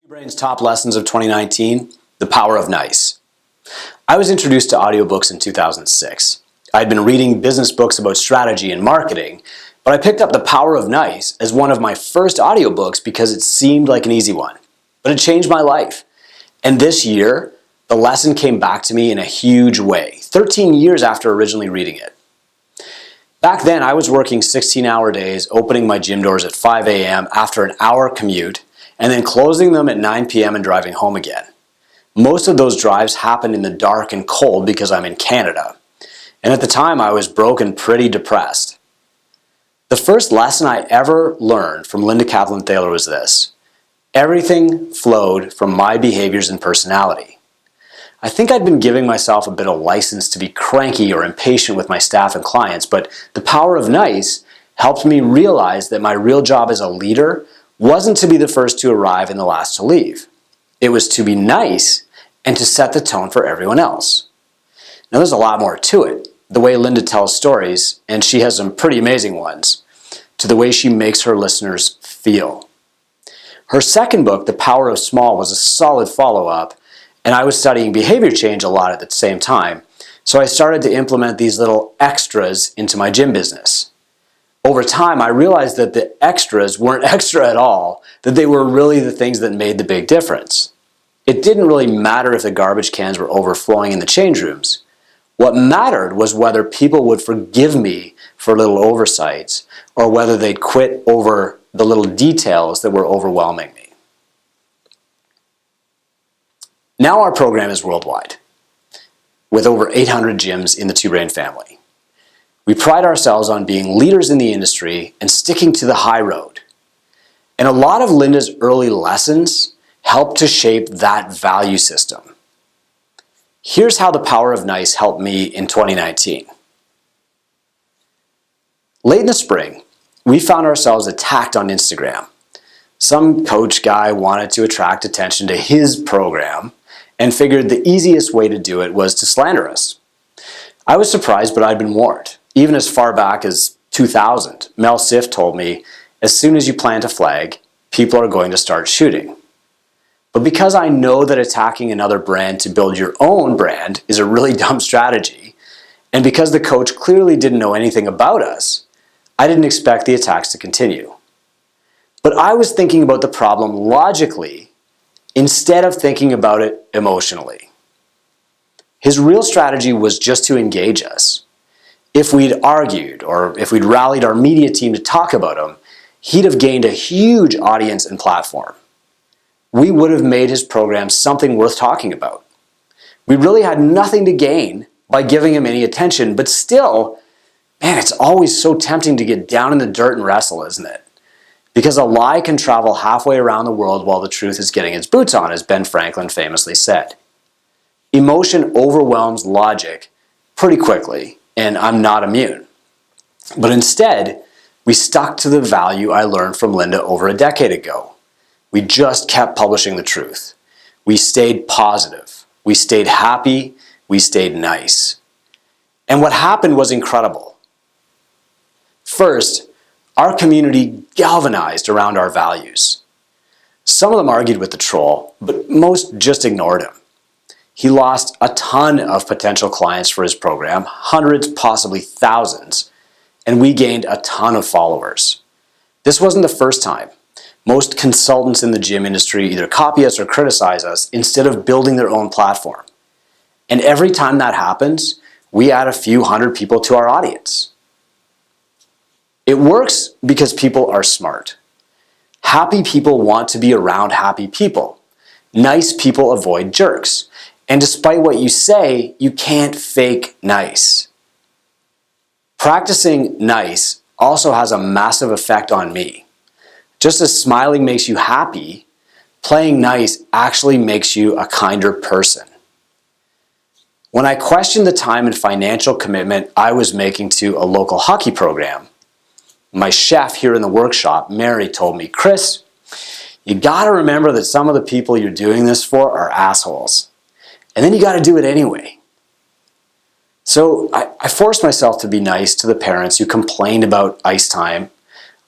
Brain's top lessons of 2019, the power of nice. I was introduced to audiobooks in 2006. I'd been reading business books about strategy and marketing, but I picked up The Power of Nice as one of my first audiobooks because it seemed like an easy one. But it changed my life. And this year, the lesson came back to me in a huge way, 13 years after originally reading it. Back then, I was working 16-hour days, opening my gym doors at 5 a.m. after an hour commute, and then closing them at 9 p.m. and driving home again. Most of those drives happened in the dark and cold because I'm in Canada. And at the time, I was broke and pretty depressed. The first lesson I ever learned from Linda Kaplan Thaler was this: everything flowed from my behaviors and personality. I think I'd been giving myself a bit of license to be cranky or impatient with my staff and clients, but the power of nice helped me realize that my real job as a leader wasn't to be the first to arrive and the last to leave. It was to be nice and to set the tone for everyone else. Now there's a lot more to it. The way Linda tells stories, and she has some pretty amazing ones, to the way she makes her listeners feel. Her second book, The Power of Small, was a solid follow-up, and I was studying behavior change a lot at the same time, so I started to implement these little extras into my gym business. Over time, I realized that the extras weren't extra at all, that they were really the things that made the big difference. It didn't really matter if the garbage cans were overflowing in the change rooms. What mattered was whether people would forgive me for little oversights or whether they'd quit over the little details that were overwhelming me. Now our program is worldwide, with over 800 gyms in the Two Brain family. We pride ourselves on being leaders in the industry and sticking to the high road. And a lot of Linda's early lessons helped to shape that value system. Here's how the power of nice helped me in 2019. Late in the spring, we found ourselves attacked on Instagram. Some coach guy wanted to attract attention to his program and figured the easiest way to do it was to slander us. I was surprised, but I'd been warned. Even as far back as 2000, Mel Siff told me, as soon as you plant a flag, people are going to start shooting. But because I know that attacking another brand to build your own brand is a really dumb strategy, and because the coach clearly didn't know anything about us, I didn't expect the attacks to continue. But I was thinking about the problem logically instead of thinking about it emotionally. His real strategy was just to engage us. If we'd argued or if we'd rallied our media team to talk about him, he'd have gained a huge audience and platform. We would have made his program something worth talking about. We really had nothing to gain by giving him any attention, but still, man, it's always so tempting to get down in the dirt and wrestle, isn't it? Because a lie can travel halfway around the world while the truth is getting its boots on, as Ben Franklin famously said. Emotion overwhelms logic pretty quickly, and I'm not immune. But instead, we stuck to the value I learned from Linda over a decade ago. We just kept publishing the truth. We stayed positive. We stayed happy. We stayed nice. And what happened was incredible. First, our community galvanized around our values. Some of them argued with the troll, but most just ignored him. He lost a ton of potential clients for his program, hundreds, possibly thousands, and we gained a ton of followers. This wasn't the first time. Most consultants in the gym industry either copy us or criticize us instead of building their own platform. And every time that happens, we add a few hundred people to our audience. It works because people are smart. Happy people want to be around happy people. Nice people avoid jerks. And despite what you say, you can't fake nice. Practicing nice also has a massive effect on me. Just as smiling makes you happy, playing nice actually makes you a kinder person. When I questioned the time and financial commitment I was making to a local hockey program, my chef here in the workshop, Mary, told me, "Chris, you gotta remember that some of the people you're doing this for are assholes. And then you gotta do it anyway." So I forced myself to be nice to the parents who complained about ice time.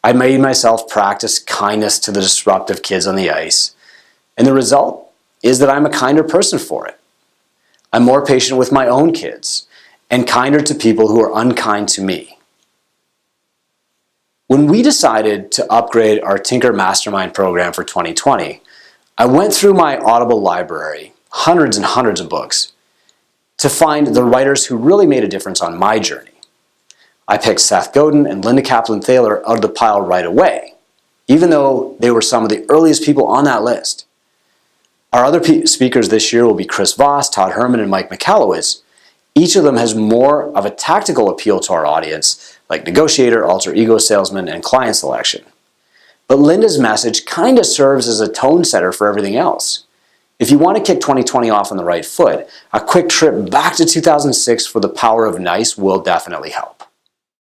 I made myself practice kindness to the disruptive kids on the ice. And the result is that I'm a kinder person for it. I'm more patient with my own kids and kinder to people who are unkind to me. When we decided to upgrade our Tinker Mastermind program for 2020, I went through my Audible library, hundreds and hundreds of books, to find the writers who really made a difference on my journey. I picked Seth Godin and Linda Kaplan Thaler out of the pile right away, even though they were some of the earliest people on that list. Our other speakers this year will be Chris Voss, Todd Herman, and Mike Michalowicz. Each of them has more of a tactical appeal to our audience, like negotiator, alter ego salesman, and client selection. But Linda's message kind of serves as a tone setter for everything else. If you want to kick 2020 off on the right foot, a quick trip back to 2006 for the power of nice will definitely help.